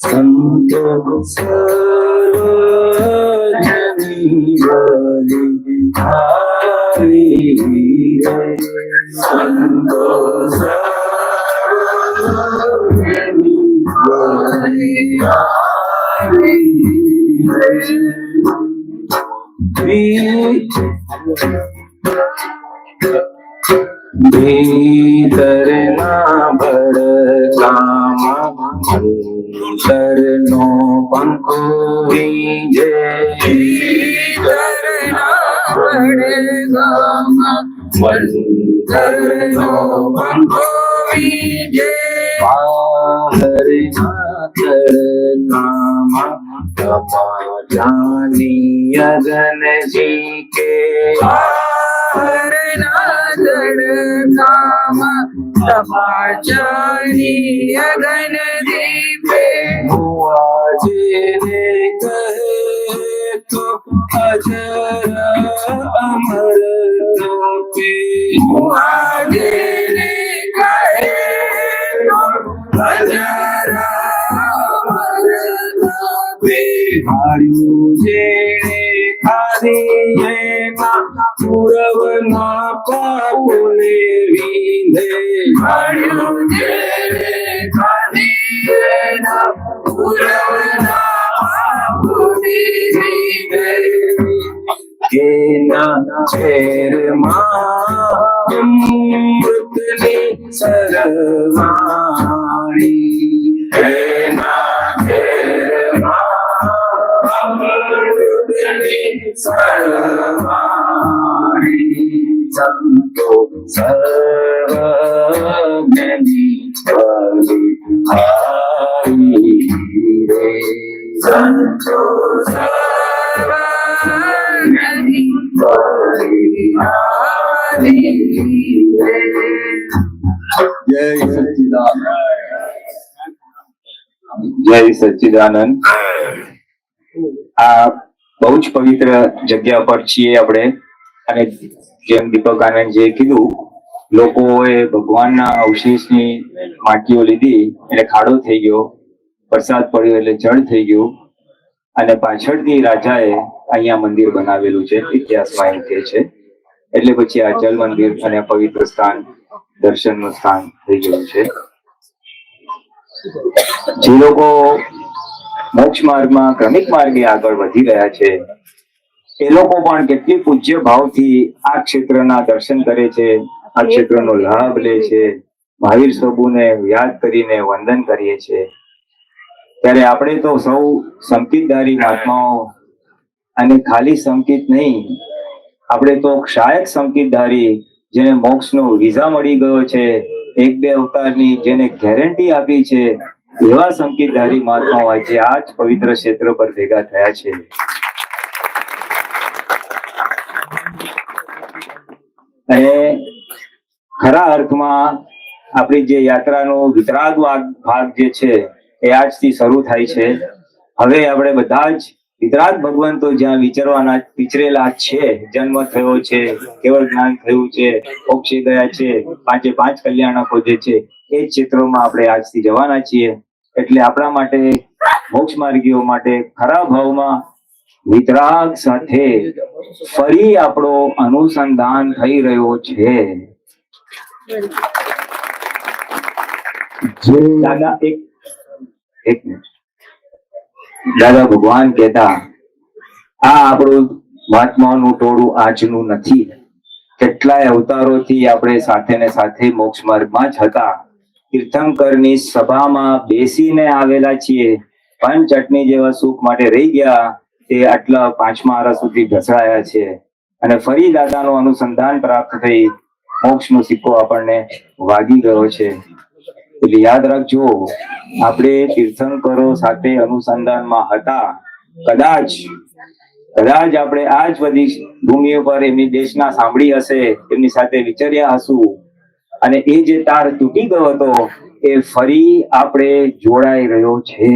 સંતો સર્વજ્ઞની બલિહારી રે સંતો સર્વજ્ઞની બલિહારી રે ભીતરના ભડકામાં અંતરનો પંખો વીજે ભીતરના ભડકામાં અંતરનો પંખો વીજે બહારના તડકામાં તમાજાની અગન જીકે તમાચારી અગન દીપે મુઆજને કહે તો અજર અમર રૂપે મુઆજને કહે તો અજર અમર રૂપે હાર્યું જેણે ખાધી એના પૂરવના પાપોને વિંધે હાર્યું જેણે ખાધી એના પૂરવના પાપોને વિંધે કેના છેરમાં અમૃતની સરવાણી કેના છેરમાં અમૃતની સરવાણી સંતો સર્વજ્ઞની બલિહારી રે સંતો સર્વજ્ઞની બલિહારી રે. જય સચ્ચિદાનંદ. જય સચ્ચિદાનંદ. આ બહુ જ પવિત્ર જગ્યા પર છીએ આપણે, અને જેમ દીપક આનંદજીએ કીધું, લોકોએ ભગવાનના અવશેષની માટીઓ લીધી એટલે ખાડો થઈ ગયો, વરસાદ પડ્યો એટલે જળ થઈ ગયું, અને પાછળથી રાજાએ અહીંયા મંદિર બનાવેલું છે, ઇતિહાસમાં એમ કહે છે. એટલે પછી આ જલ મંદિર અને પવિત્ર સ્થાન દર્શનનું સ્થાન થઈ ગયું છે. જે લોકો મોક્ષ માર્ગમાં ક્રમિક માર્ગે આગળ વધી રહ્યા છે એ લોકો પણ કેટલી પૂજ્ય ભાવથી આ ક્ષેત્રના દર્શન કરે છે, આ ક્ષેત્રનો લાભ લે છે, મહાવીર પ્રભુને યાદ કરીને વંદન કરીએ છીએ. ત્યારે આપણે તો સૌ સંકિતધારી મહાત્માઓ, અને ખાલી સંકિત નહીં, આપણે તો ક્ષાયક સંકિતધારી, જેને મોક્ષનો વિઝા મળી ગયો છે, 1-2 અવતારની જેને ગેરંટી આપી છે, એવા સંકિતધારી મહાત્માઓ આજે આ જ પવિત્ર ક્ષેત્ર પર ભેગા થયા છે. અને ખરા અર્થમાં આપણી જે યાત્રાનો વિતરાગ ભાગ જે છે એ આજથી શરૂ થાય છે. હવે આપણે બધા જ વિતરાગ ભગવંતો જ્યાં વિચરેલા છે, જન્મ થયો છે, કેવળ જ્ઞાન થયું છે, મોક્ષે ગયા છે, 5 કલ્યાણકો જે છે એ જ ક્ષેત્રોમાં આપણે આજથી જવાના છીએ. એટલે આપણા માટે, મોક્ષ માર્ગીઓ માટે ખરા ભાવમાં વિતરાગ સાથે ફરી આપણો અનુસંધાન થઈ રહ્યો છે. દાદા એક મિનિટ. દાદા ભગવાન કહેતા, આ આપણું મહાત્માઓનું ટોળું આજનું નથી. કેટલાય અવતારોથી આપણે સાથે ને સાથે મોક્ષ માર્ગમાં જ હતા. તીર્થંકરની સભામાં બેસીને આવેલા છીએ, પણ ચટણી જેવા સુખ માટે રહી ગયા તે આટલા 5મા આરા સુધી ઘસડાયા છે. અને ફરી દાદાનું અનુસંધાન પ્રાપ્ત થઈ મોક્ષનો સિક્કો આપણને વાગી ગયો છે. એટલે યાદ રાખજો, આપણે તીર્થંકરો સાથે અનુસંધાનમાં હતા. કદાચ આપણે આ જ બધી ભૂમિ પર એમની દેશના સાંભળી હશે, એમની સાથે વિચર્યા હશું, અને એ જે તાર તૂટી ગયો હતો એ ફરી આપણે જોડાઈ રહ્યો છે.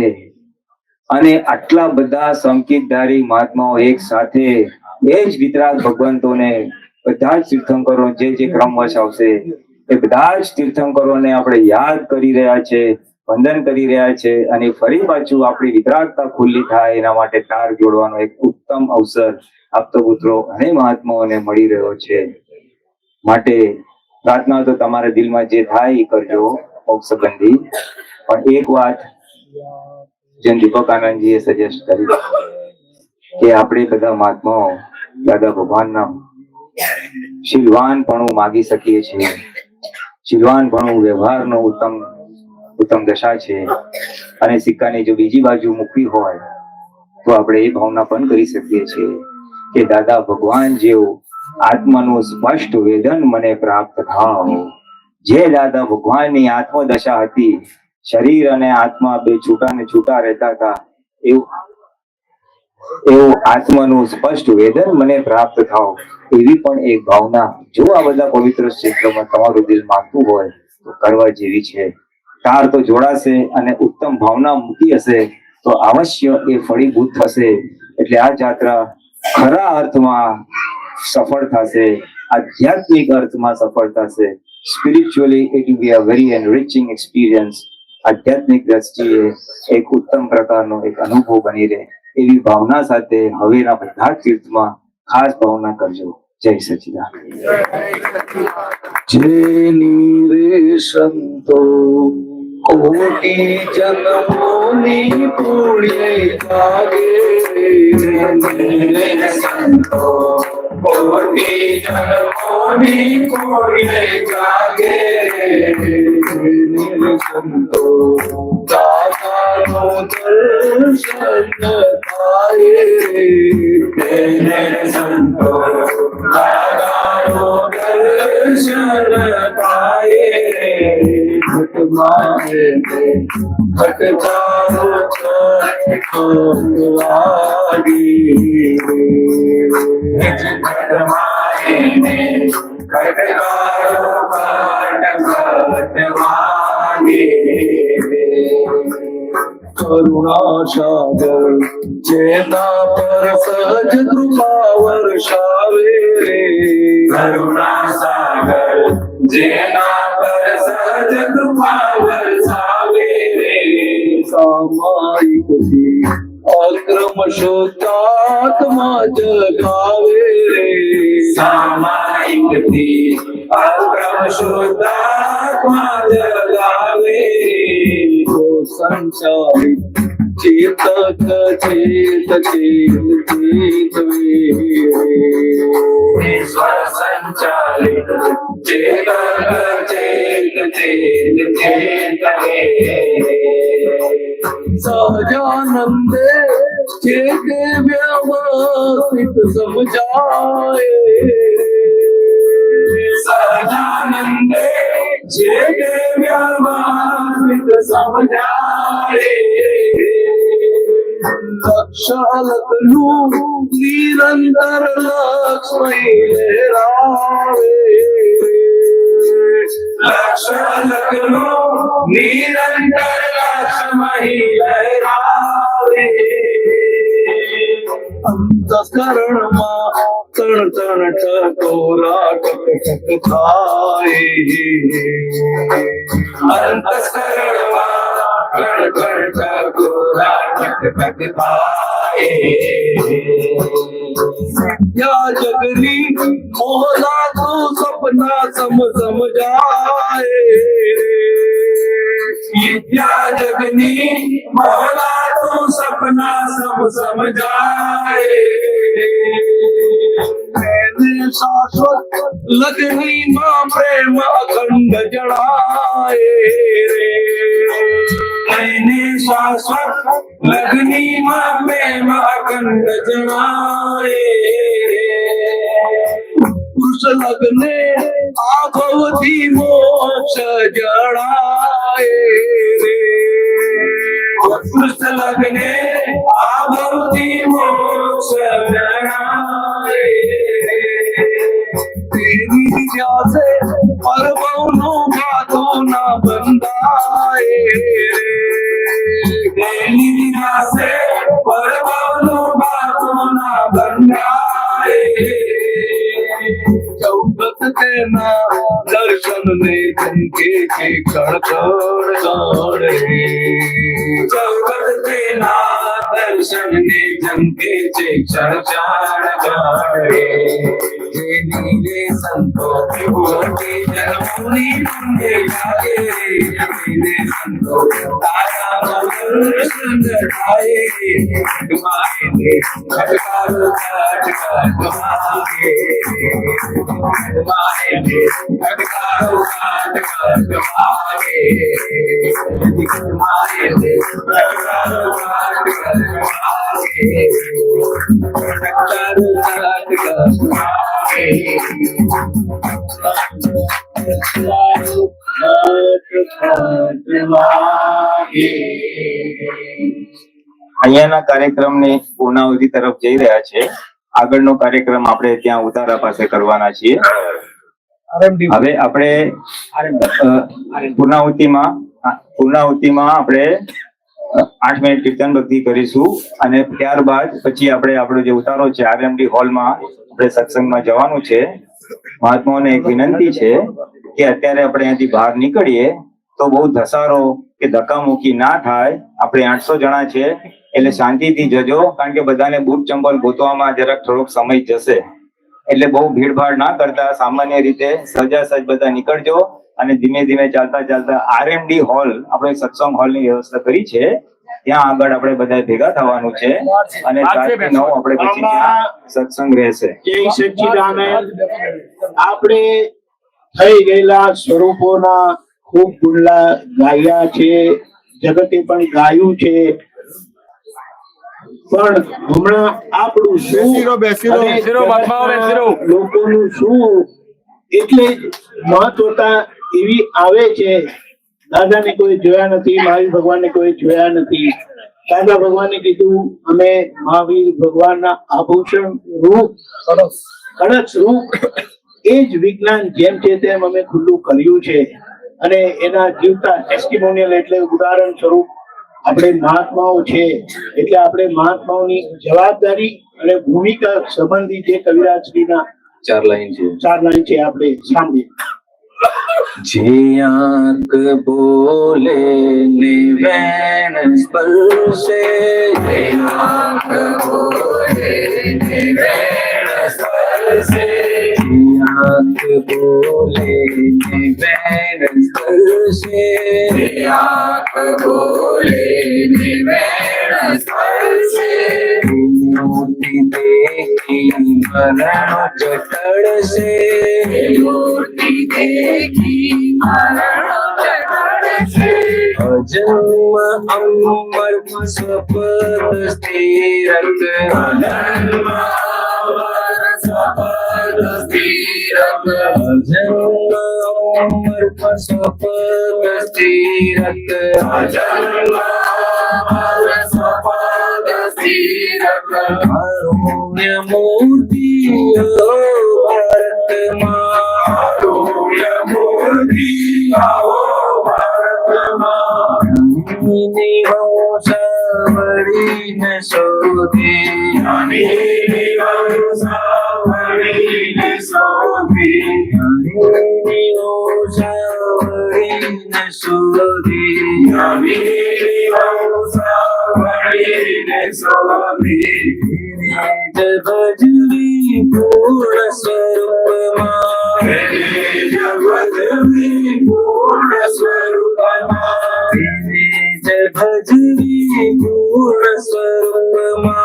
અને આટલા બધા સંકિતધારી મહાત્માઓ એક સાથે, એ જ વિતરાગ ભગવંતોને, બધા જ તીર્થંકરો જે ક્રમવશ આવશે એ બધા જ તીર્થંકરોને આપણે યાદ કરી રહ્યા છે, વંદન કરી રહ્યા છે. અને ફરી પાછું આપણી વિતરાગતા ખુલ્લી થાય એના માટે તાર જોડવાનો એક ઉત્તમ અવસર આપતો પુત્રો અને મહાત્માઓને મળી રહ્યો છે. માટે પ્રાર્થના તો તમારા દિલમાં જે થાય એ કરજો મોક્ષ સંબંધી. પણ એક વાત જેમ દીપક આનંદજીએ સજેસ્ટ કરી કે આપણે બધા મહાત્માઓ દાદા ભગવાનના શીલવાનપણું માગી શકીએ છીએ. શીલવાનપણું વ્યવહારનો ઉત્તમ દશા છે. અને સિક્કાની જો બીજી બાજુ મૂકવી હોય તો આપણે એ ભાવના પણ કરી શકીએ છીએ કે દાદા ભગવાન જેવું આત્માનું સ્પષ્ટ વેદન મને પ્રાપ્ત થાવ. જે દાદા ભગવાનની આત્મદશા હતી, શરીર અને આત્મા બે છૂટા રહેતા હતા, એવું આત્માનું સ્પષ્ટ વેદન મને પ્રાપ્ત થાવ, એવી પણ એક ભાવના જો આ બધા પવિત્ર ક્ષેત્રમાં તમારું દિલ માંગતું હોય તો કરવા જેવી છે. તાર તો જોડાશે અને ઉત્તમ ભાવના મૂકી હશે તો અવશ્ય એ ફળીભૂત થશે. એટલે આ યાત્રા ખરા અર્થમાં સફળ થશે, આધ્યાત્મિક અર્થમાં સફળ થશે. Spiritually it will be a very enriching experience. આધ્યાત્મિક દ્રષ્ટિએ એક ઉત્તમ પ્રકારનો એક અનુભવ બની રહે એવી ભાવના સાથે હવેના બધા તીર્થમાં ખાસ ભાવના કરજો. જય સચ્ચિદાનંદ. જેની રે સંતો કોટી જન્મોની પુણ્ય લાગે, જેની રે સંતો કોટી જન્મોની પુણ્ય લાગે, જેની રે સંતો દાદાનો દર્શન થાય, જેની રે સંતો દાદાનો દર્શન થાય. ભટકારો કરુણા સાગર જેના પર સહજ કૃપા વર્ષાવે રે કરુણા સાગર જેના પર સહજ કૃપા વરસાવે રે સામાયિકથી અક્રમ શુદ્ધાત્મા જગાવે રે સામાયિકથી અક્રમ શુદ્ધાત્મા જગાવે તો સંચારિત ચેતક ચેત ચેત ચેત ઈશ્વર સંચાલિત ચેતક ચેત ચેત ચેત સહજાનંદે જે તે વ્યવસ્થિત સમજાય સહજાનંદે જે તે વ્યવસ્થિત સમજાય લક્ષાલકનું નિરંતર લક્ષ્મી લહેરાવે લક્ષલકનો નિરંતર લક્ષ્મહી લહેરાવે અંતઃકરણમાં તણ તણ ટકોરા ટક ટક થાય અંતઃકરણમાં કણ કણ ટકોરા ટક ટક થાય યા જગની મોહલા તો સપના સમજાય વિદ્યા જગની મોહલા તો સપના સમજાય તેને શાશ્વત લગ્ની માં પ્રેમ અખંડ જણાય રે એને શાશ્વત લગ્નીમાં પ્રેમ અખંડ જણાય પુરુષ લગ્ને આ ભવથી મોક્ષ જણાય રે કૃષ્ણ લગ્ને આ ભવથી મોક્ષ જણાય તેની વ્યાસે પરભવનો ગાતો ના બંધાય તેની પાસે પરવાનો બાતો ના બંધાય ચૌદત તેના દર્શન ને ચમકે છે ખડખડ રે ચૌગત તેના દર્શન ને જમકે છે ક્ષણ ગાડે જેની રે સંતો વિભૂતિ જન્મોની પુણ્ય લાગે જેની રે સંતો તારા દર્શન થાય માય ને ખટકાર ખટકાર માગે માય ને ખટકાર ખટકાર માગે માય ને ખટકાર ખટકાર અહીંયાના કાર્યક્રમની પૂર્ણાહુતિ તરફ જઈ રહ્યા છે. આગળનો કાર્યક્રમ આપણે ત્યાં ઉતારા પાસે કરવાના છીએ. હવે આપણે પૂર્ણાહુતિમાં આપણે 8 મિનિટ કીર્તન ભક્તિ કરીશું અને ત્યારબાદ પછી આપણે આપણો જે ઉતારો છે આરએમડી હોલમાં આપણે સત્સંગમાં જવાનું છે. મહાત્માઓને એક વિનંતી છે કે અત્યારે આપણે અહીંયાથી બહાર નીકળીએ તો બહુ ધસારો કે ધક્કામુક્કી ના થાય. આપણે 800 જણા છે એટલે શાંતિથી જજો, કારણ કે બધાને બૂટ ચંપલ ગોતવામાં જરાક થોડોક સમય જશે, એટલે બહુ ભીડભાડ ના કરતા સામાન્ય રીતે સજાસજ બધા નીકળજો અને ધીમે ધીમે ચાલતા ચાલતા આરએમડી હોલ આપણે સત્સંગ હોલની વ્યવસ્થા કરી છે ત્યાં આગળ આપણે બધા ભેગા થવાનું છે અને 7 થી 9 આપણે પછી ત્યાં સત્સંગ રહેશે. જય સચ્ચિદાનંદ. આપણે થઈ ગયેલા સ્વરૂપોના ખૂબ ગુલ્લા ગાયા છે, જગતે પણ ગાયું છે, પણ હમણાં આપણું શું અને લોકોનું શું એટલે જ મહત્વતા એવી આવે છે. દાદાને કોઈ જોયા નથી, મહાવીર ભગવાનને કોઈ જોયા નથી. દાદા ભગવાને કીધું અમે મહાવીર ભગવાનના આભૂષણ રૂપ કળશ રૂપ એ જ વિજ્ઞાન જેમ છે તેમ અમે ખુલ્લું કર્યું છે અને એના જીવતા ટેસ્ટિમોનિયલ એટલે ઉદાહરણ સ્વરૂપ આપણે મહાત્માઓ છે એટલે આપણે મહાત્માઓની જવાબદારી અને ભૂમિકા સંબંધી જે કવિરાજશ્રીના 4 લાઈન છે આપણે સાંભળીએ. જે આંખ બોલે ને વેણ સ્પર્શે, જે આંખ બોલે ને વેણ સ્પર્શે, જે આંખ બોલે ને વેણ સ્પર્શે, જે આંખ બોલે ને વેણ સ્પર્શે, મૂર્તિ દેખી મરણ જટડશે, મૂર્તિ દેખી મરણ જટડશે, અજન્મ અમર સપદ સ્થિરક, અજન્મ અમર સપદ સ્થિરક, અજન્મ અમર સપદ સ્થિરક, અજન્મ અમર સપદ સ્થિરક, અરુણ્ય મૂર્તિ ભારતમાં, અરુણ્ય મૂર્તિ આવો ભારતમાં, વંશાવળીને શોધે, વંશાવળીને શોધે, વંશાવળીને શોધે, વંશાવળીને શોધે, ભજવી પૂર્ણ સ્વરૂપમાં, ભજવી પૂર્ણ સ્વરૂપમાં, ભજવી પૂર્ણ સ્વરૂપમાં,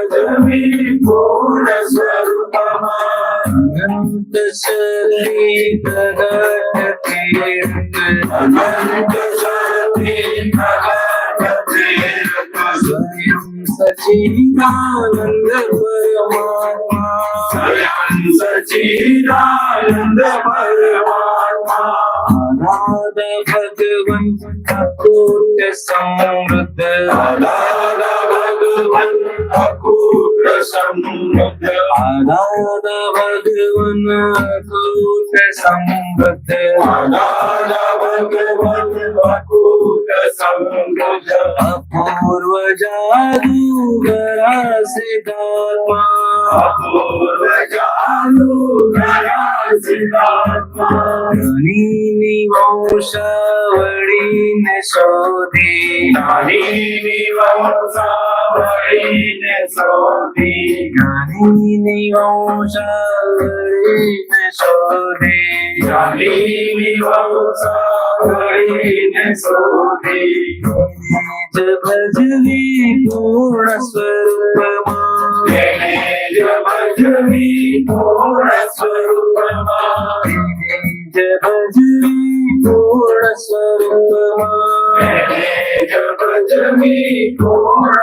ભજવી પૂર્ણ સ્વરૂપમાં, અનંત શક્તિ પ્રગટ તીર્થ, અનંત શક્તિ પ્રગટ તીર્થ, સ્વયં સચિદાનંદ પરમાત્મા, સ્વયં સચિદાનંદ પરમાત્મા, અનાદ ભગવન અકૂટ સમૃદ્ધ, અનાદ ભગવન અકૂટ સમૃદ્ધ, અનાદ ભગવન અકૂટ સમૃદ્ધ, અનાદ ભગવન અકૂટ સમૃદ્ધ, અપૂર્વ જાદુગરા સિદ્ધાત્મા, અપૂર્વ જાદુગરા સિદ્ધાત્મા, જ્ઞાનીની વંશાવળીને શોધે, જ્ઞાનીની વંશાવળીને શોધે, જ્ઞાનીની વંશાવળીને શોધે, જ્ઞાનીની વંશાવળીને શોધે, ભજવી પૂર્ણ સ્વરૂપમાં, ભજવી પૂર્ણ સ્વરૂપમાં, ભજવી પૂર્ણ સ્વરૂપમાં, ભજવી પૂર્ણ